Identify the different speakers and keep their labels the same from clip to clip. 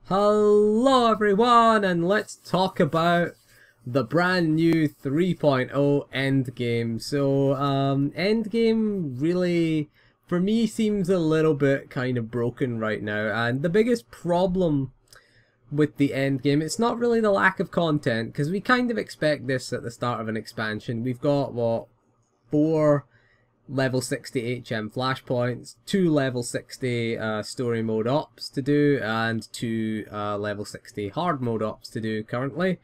Speaker 1: Hello everyone, and let's talk about the brand new 3.0 Endgame. So, Endgame really, for me, seems a little bit kind of broken right now, and the biggest problem with the Endgame, it's not really the lack of content, because we kind of expect this at the start of an expansion. We've got, what, 4 level 60 HM flashpoints, 2 level 60 story mode ops to do, and 2 level 60 hard mode ops to do currently.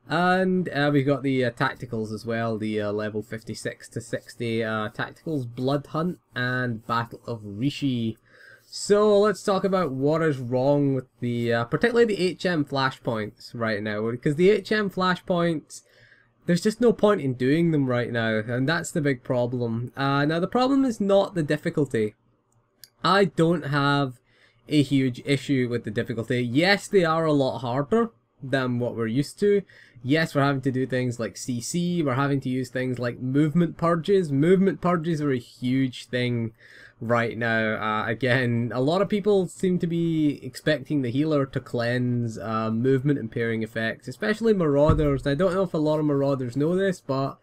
Speaker 1: And we've got the tacticals as well, the level 56 to 60 tacticals, Blood Hunt and Battle of Rishi. So let's talk about what is wrong with the, particularly the HM flashpoints right now, because the HM flashpoints, there's just no point in doing them right now, and that's the big problem. Now the problem is not the difficulty. I don't have a huge issue with the difficulty. Yes, they are a lot harder than what we're used to. Yes, we're having to do things like CC, we're having to use things like movement purges. Movement purges are a huge thing right now. Again, a lot of people seem to be expecting the healer to cleanse movement impairing effects, especially marauders. I don't know if a lot of marauders know this, but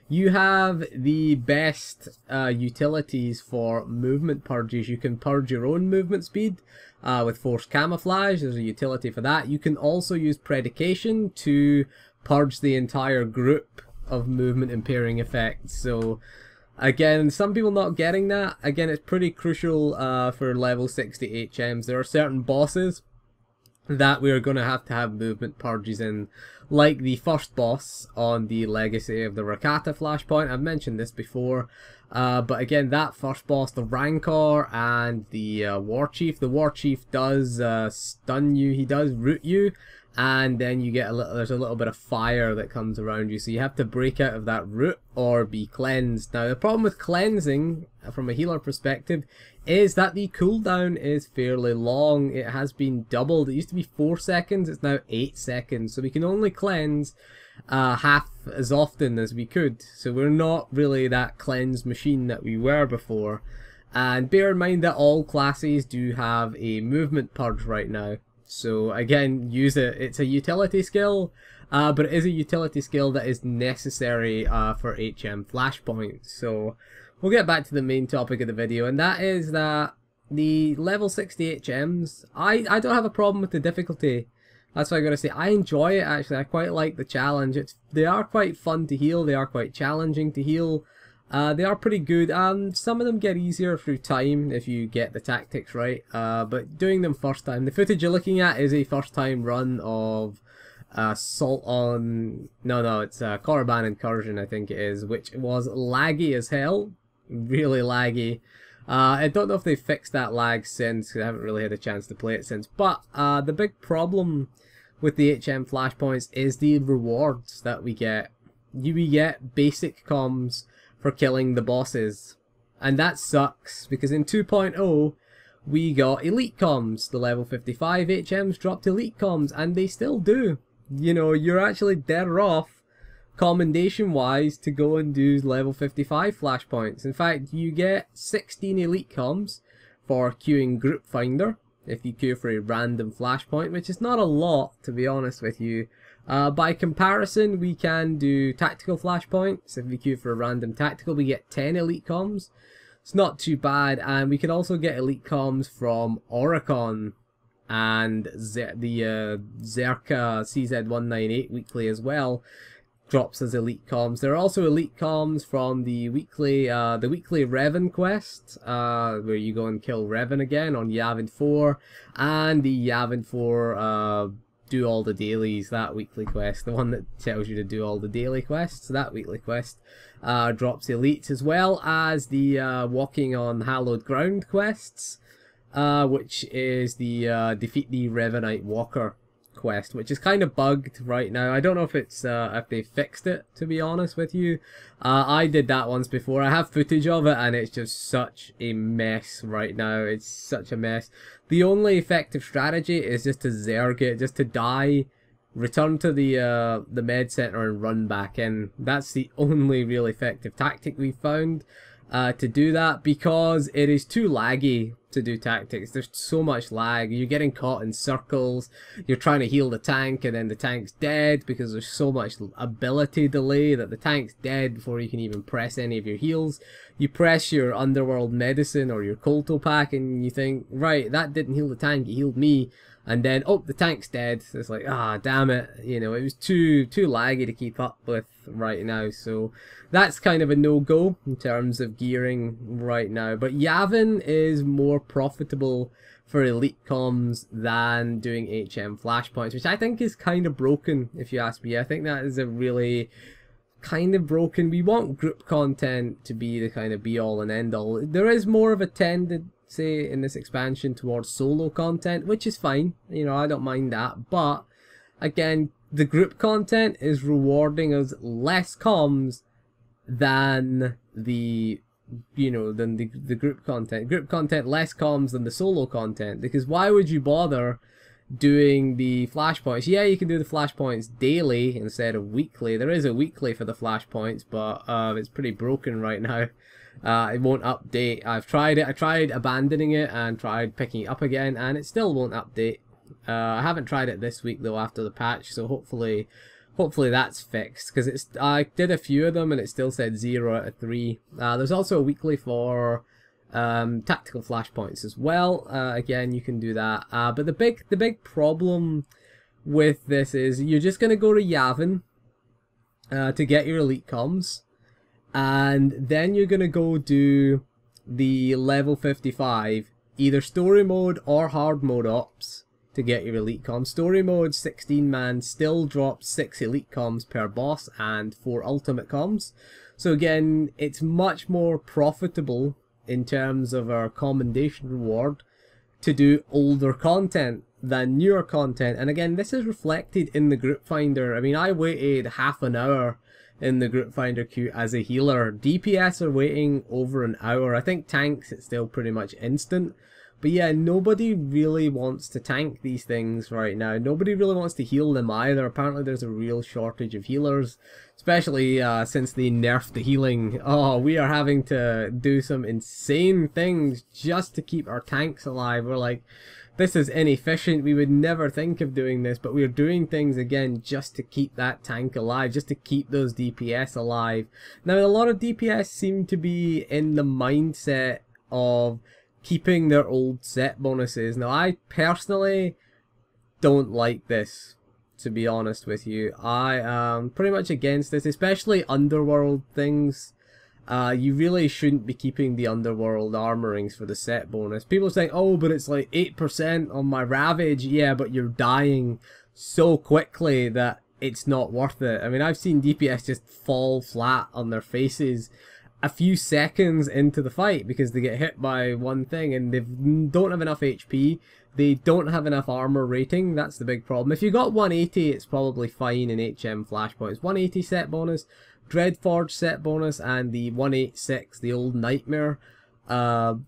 Speaker 1: you have the best utilities for movement purges. You can purge your own movement speed with forced camouflage. There's a utility for that. You can also use predication to purge the entire group of movement impairing effects. So again, some people not getting that. Again, it's pretty crucial for level 60 HMs. There are certain bosses that we're going to have movement purges in, like the first boss on the Legacy of the Rakata flashpoint. I've mentioned this before, but again, that first boss, the Rancor and the War Chief. The War Chief does stun you, he does root you, and then you get there's a little bit of fire that comes around you, so you have to break out of that root or be cleansed. Now the problem with cleansing from a healer perspective is that the cooldown is fairly long. It has been doubled. It used to be 4 seconds, it's now 8 seconds, so we can only cleanse half as often as we could, so we're not really that cleanse machine that we were before. And bear in mind that all classes do have a movement purge right now. So again, use it. It's a utility skill, but it is a utility skill that is necessary for HM flashpoints. So we'll get back to the main topic of the video, and that is that the level 60 HMs, I don't have a problem with the difficulty. That's what I gotta say. I enjoy it actually. I quite like the challenge. They are quite fun to heal. They are quite challenging to heal. They are pretty good. Some of them get easier through time if you get the tactics right. But doing them first time, the footage you're looking at is a first time run of Assault on... No, it's Korriban Incursion, I think it is, which was laggy as hell. Really laggy. I don't know if they've fixed that lag since, 'cause I haven't really had a chance to play it since. But the big problem with the HM flashpoints is the rewards that we get. We get basic comms for killing the bosses, and that sucks, because in 2.0 we got elite comms. The level 55 HMs dropped elite comms, and they still do. You know, you're actually better off commendation wise to go and do level 55 flashpoints. In fact, you get 16 elite comms for queuing Group Finder if you queue for a random flashpoint, which is not a lot, to be honest with you. By comparison, we can do tactical flashpoints. If we queue for a random tactical, we get 10 elite comms. It's not too bad, and we can also get elite comms from Oricon and the Zerka CZ198 weekly as well. Drops as elite comms. There are also elite comms from the weekly Revan quest, where you go and kill Revan again on Yavin 4, and the Yavin 4 do all the dailies, that weekly quest, the one that tells you to do all the daily quests. That weekly quest drops elites, as well as the walking on hallowed ground quests, which is the defeat the Revanite Walker quest, which is kind of bugged right now. I don't know if it's if they fixed it, to be honest with you. I did that once before. I have footage of it, and it's just such a mess right now. It's such a mess. The only effective strategy is just to zerg it, just to die, return to the med center and run back in. That's the only real effective tactic we found to do that, because it is too laggy to do tactics. There's so much lag. You're getting caught in circles. You're trying to heal the tank and then the tank's dead because there's so much ability delay that the tank's dead before you can even press any of your heals. You press your underworld medicine or your colto pack and you think, right, that didn't heal the tank, it healed me. And then, oh, the tank's dead. So it's like, ah, damn it. You know, it was too laggy to keep up with right now. So that's kind of a no-go in terms of gearing right now. But Yavin is more profitable for elite comms than doing HM flashpoints, which I think is kind of broken, if you ask me. I think that is a really kind of broken. We want group content to be the kind of be-all and end-all. There is more of a tendency in this expansion towards solo content, which is fine, you know, I don't mind that, but again, the group content is rewarding us less comms than the, you know, than the group content less comms than the solo content, because why would you bother doing the flashpoints? Yeah, you can do the flashpoints daily instead of weekly. There is a weekly for the flashpoints, but it's pretty broken right now. It won't update. I've tried it. I tried abandoning it and tried picking it up again, and it still won't update. I haven't tried it this week though after the patch, so hopefully that's fixed, because I did a few of them and it still said 0 out of 3. There's also a weekly for tactical flashpoints as well. Again, you can do that. But the big problem with this is you're just gonna go to Yavin to get your elite comms. And then you're going to go do the level 55, either story mode or hard mode ops to get your elite comms. Story mode 16 man still drops 6 elite comms per boss and 4 ultimate comms. So again, it's much more profitable in terms of our commendation reward to do older content than newer content. And again, this is reflected in the group finder. I mean, I waited half an hour in the group finder queue as a healer. DPS are waiting over an hour. I think tanks, it's still pretty much instant. But yeah, nobody really wants to tank these things right now. Nobody really wants to heal them either. Apparently there's a real shortage of healers, especially since they nerfed the healing. Oh, we are having to do some insane things just to keep our tanks alive. We're like, this is inefficient. We would never think of doing this, but we're doing things again just to keep that tank alive, just to keep those DPS alive. Now, a lot of DPS seem to be in the mindset of keeping their old set bonuses. Now, I personally don't like this, to be honest with you. I am pretty much against this, especially underworld things. You really shouldn't be keeping the underworld armorings for the set bonus. People are saying, oh, but it's like 8% on my Ravage. Yeah, but you're dying so quickly that it's not worth it. I mean, I've seen DPS just fall flat on their faces a few seconds into the fight because they get hit by one thing and they don't have enough HP. They don't have enough armor rating. That's the big problem. If you got 180, it's probably fine in HM flashpoints. 180 set bonus, Dreadforge set bonus, and the 186, the old Nightmare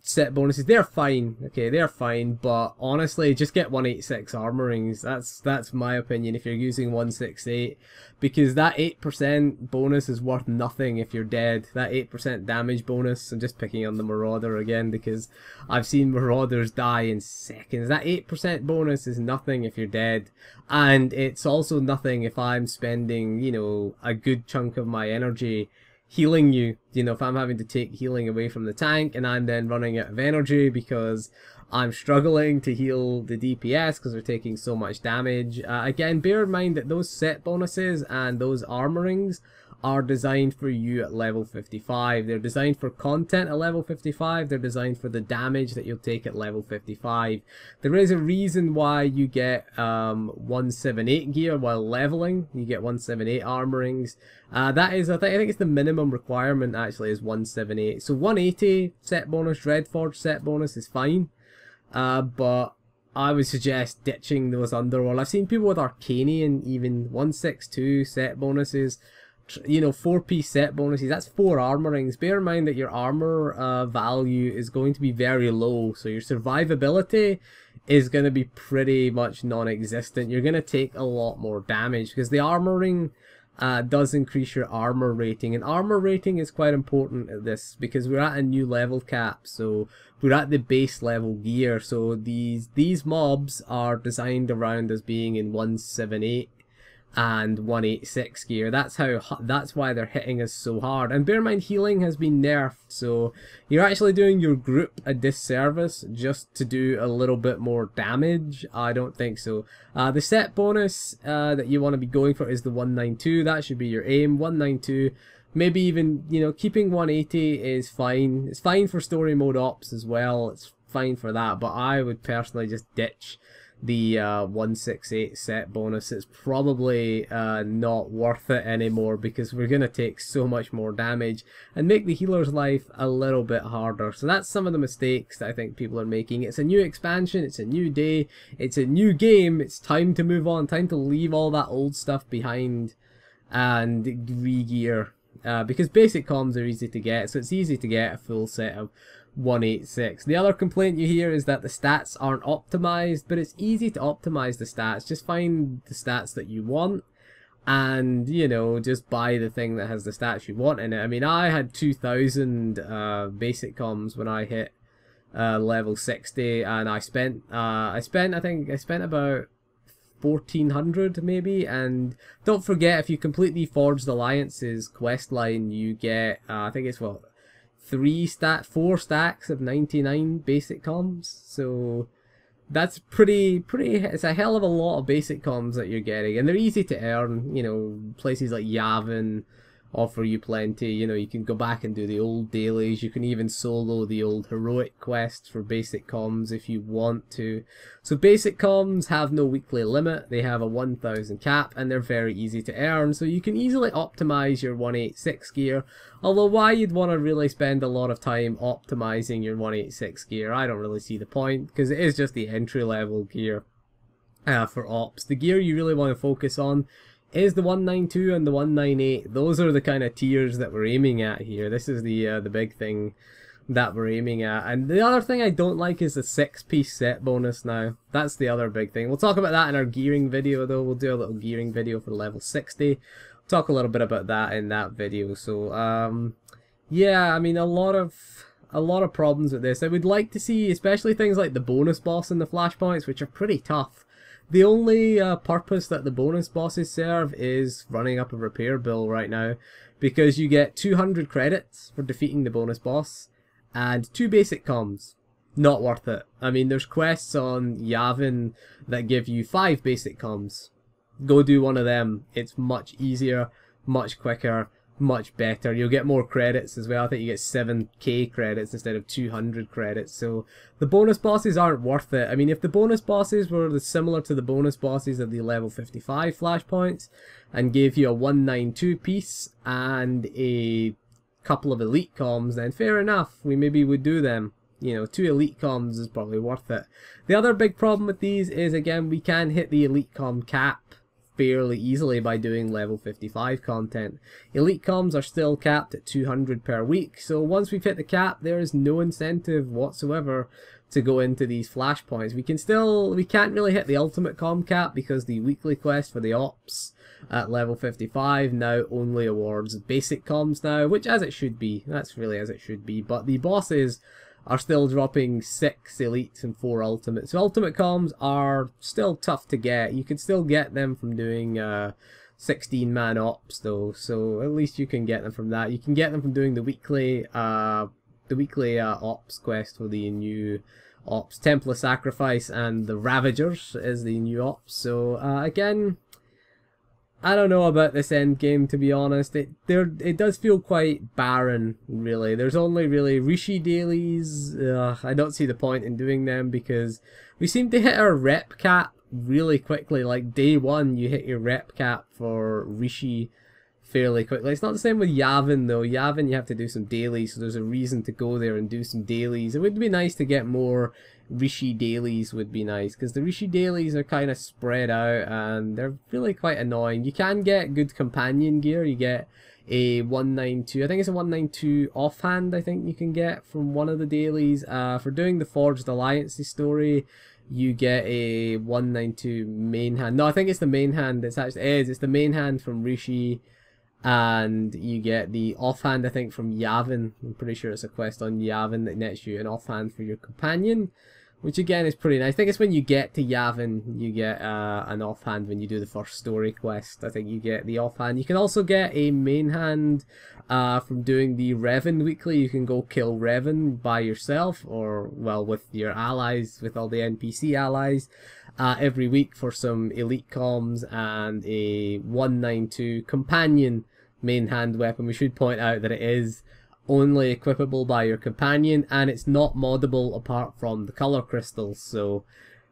Speaker 1: set bonuses, they're fine. Okay, they're fine, but honestly, just get 186 armorings. That's my opinion if you're using 168, because that 8% bonus is worth nothing if you're dead. That 8% damage bonus, I'm just picking on the Marauder again because I've seen Marauders die in seconds. That 8% bonus is nothing if you're dead, and it's also nothing if I'm spending, you know, a good chunk of my energy healing you. You know, if I'm having to take healing away from the tank and I'm then running out of energy because I'm struggling to heal the DPS because they're taking so much damage. Again, bear in mind that those set bonuses and those armorings are designed for you at level 55. They're designed for content at level 55. They're designed for the damage that you'll take at level 55. There is a reason why you get 178 gear while leveling. You get 178 armorings. That is, I think it's the minimum requirement actually is 178. So 180 set bonus, Dreadforge set bonus is fine. But I would suggest ditching those Underworld. I've seen people with Arcanian even 162 set bonuses. You know, 4-piece set bonuses, that's 4 armorings. Bear in mind that your armor value is going to be very low, so your survivability is going to be pretty much non-existent. You're going to take a lot more damage because the armoring does increase your armor rating, and armor rating is quite important at this because we're at a new level cap, so we're at the base level gear. So these mobs are designed around us being in 178 and 186 gear. That's why they're hitting us so hard. And bear in mind, healing has been nerfed, so you're actually doing your group a disservice just to do a little bit more damage. I don't think so. The set bonus that you want to be going for is the 192. That should be your aim. 192. Maybe even, you know, keeping 180 is fine. It's fine for story mode ops as well. It's fine for that, but I would personally just ditch the 168 set bonus. It's probably not worth it anymore because we're going to take so much more damage and make the healer's life a little bit harder. So that's some of the mistakes that I think people are making. It's a new expansion, it's a new day, it's a new game, it's time to move on, time to leave all that old stuff behind and re-gear. Because basic comms are easy to get, so it's easy to get a full set of 186. The other complaint you hear is that the stats aren't optimized, but it's easy to optimize the stats. Just find the stats that you want and, you know, just buy the thing that has the stats you want in it. I mean, I had 2000 basic comms when I hit level 60, and I spent I spent about 1400 maybe. And don't forget, if you complete the Forged Alliances quest line, you get I think it's what, 4 stacks of 99 basic comms. So that's pretty it's a hell of a lot of basic comms that you're getting, and they're easy to earn. You know, places like Yavin offer you plenty. You know, you can go back and do the old dailies. You can even solo the old heroic quests for basic comms if you want to. So basic comms have no weekly limit. They have a 1000 cap, and they're very easy to earn. So you can easily optimize your 186 gear. Although why you'd want to really spend a lot of time optimizing your 186 gear, I don't really see the point, because it is just the entry level gear for ops. The gear you really want to focus on is the 192 and the 198. Those are the kind of tiers that we're aiming at here. This is the big thing that we're aiming at. And the other thing I don't like is the 6-piece set bonus now. That's the other big thing. We'll talk about that in our gearing video though. We'll do a little gearing video for level 60. Talk a little bit about that in that video. So yeah, I mean, a lot of problems with this. I would like to see especially things like the bonus boss and the flashpoints, which are pretty tough. The only purpose that the bonus bosses serve is running up a repair bill right now, because you get 200 credits for defeating the bonus boss and 2 basic comms. Not worth it. I mean, there's quests on Yavin that give you 5 basic comms. Go do one of them. It's much easier, much quicker, much better. You'll get more credits as well. I think you get 7k credits instead of 200 credits. So the bonus bosses aren't worth it. I mean, if the bonus bosses were similar to the bonus bosses of the level 55 flashpoints and gave you a 192 piece and a couple of elite comms, then fair enough, we maybe would do them. You know, 2 elite comms is probably worth it. The other big problem with these is, again, we can hit the elite comm cap fairly easily by doing level 55 content. Elite comms are still capped at 200 per week, so once we've hit the cap, there is no incentive whatsoever to go into these flashpoints. We can't really hit the ultimate comm cap because the weekly quest for the ops at level 55 now only awards basic comms now, which as it should be. That's really as it should be, but the bosses are still dropping 6 elites and 4 ultimates. So ultimate comms are still tough to get. You can still get them from doing 16-man ops though, so at least you can get them from that. You can get them from doing the weekly ops quest for the new ops. Temple of Sacrifice and the Ravagers is the new ops. So again, I don't know about this end game, to be honest. It does feel quite barren, really. There's only really Rishi dailies. I don't see the point in doing them because we seem to hit our rep cap really quickly. Like day 1, you hit your rep cap for Rishi fairly quickly. It's not the same with Yavin though. Yavin you have to do some dailies, so there's a reason to go there and do some dailies. It would be nice to get more Rishi dailies, would be nice, because the Rishi dailies are kind of spread out and they're really quite annoying. You can get good companion gear. You get a 192, I think it's a 192 offhand, I think you can get from one of the dailies for doing the Forged Alliances story. you get a 192 main hand. No, I think it's the main hand. It's the main hand from Rishi, and you get the offhand, I think, from Yavin. I'm pretty sure it's a quest on Yavin that nets you an offhand for your companion, which again is pretty nice. I think it's when you get to Yavin, you get an offhand when you do the first story quest. I think you get the offhand. You can also get a main hand from doing the Revan weekly. You can go kill Revan by yourself, or, well, with your allies, with all the NPC allies, every week for some elite comms and a 192 companion main hand weapon. We should point out that it is only equipable by your companion, and it's not moddable apart from the color crystals. So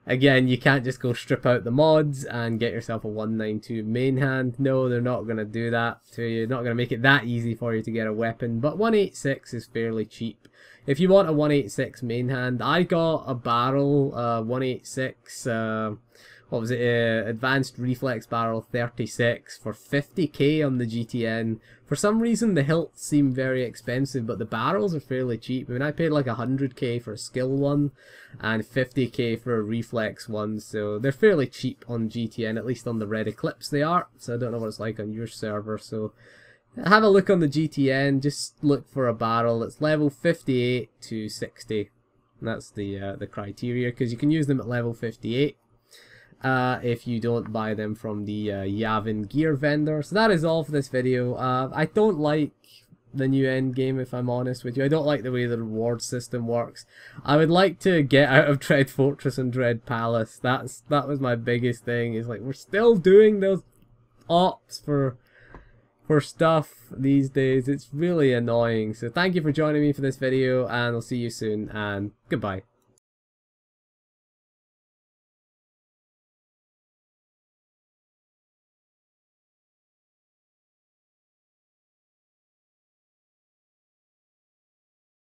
Speaker 1: again, you can't just go strip out the mods and get yourself a 192 main hand. No, they're not going to do that to you. Not going to make it that easy for you to get a weapon, but 186 is fairly cheap. If you want a 186 main hand, I got a barrel 186 what was it, advanced reflex barrel 36 for 50k on the GTN. For some reason the hilts seem very expensive, but the barrels are fairly cheap. I mean, I paid like 100k for a skill one and 50k for a reflex one, so they're fairly cheap on GTN, at least on the Red Eclipse they are. So I don't know what it's like on your server, so have a look on the GTN. Just look for a barrel that's level 58 to 60. That's the criteria, because you can use them at level 58 if you don't buy them from the Yavin gear vendor. So that is all for this video. I don't like the new endgame, if I'm honest with you. I don't like the way the reward system works. I would like to get out of Dread Fortress and Dread Palace. That was my biggest thing. Is like, we're still doing those ops for stuff these days. It's really annoying. So thank you for joining me for this video, and I'll see you soon, and goodbye.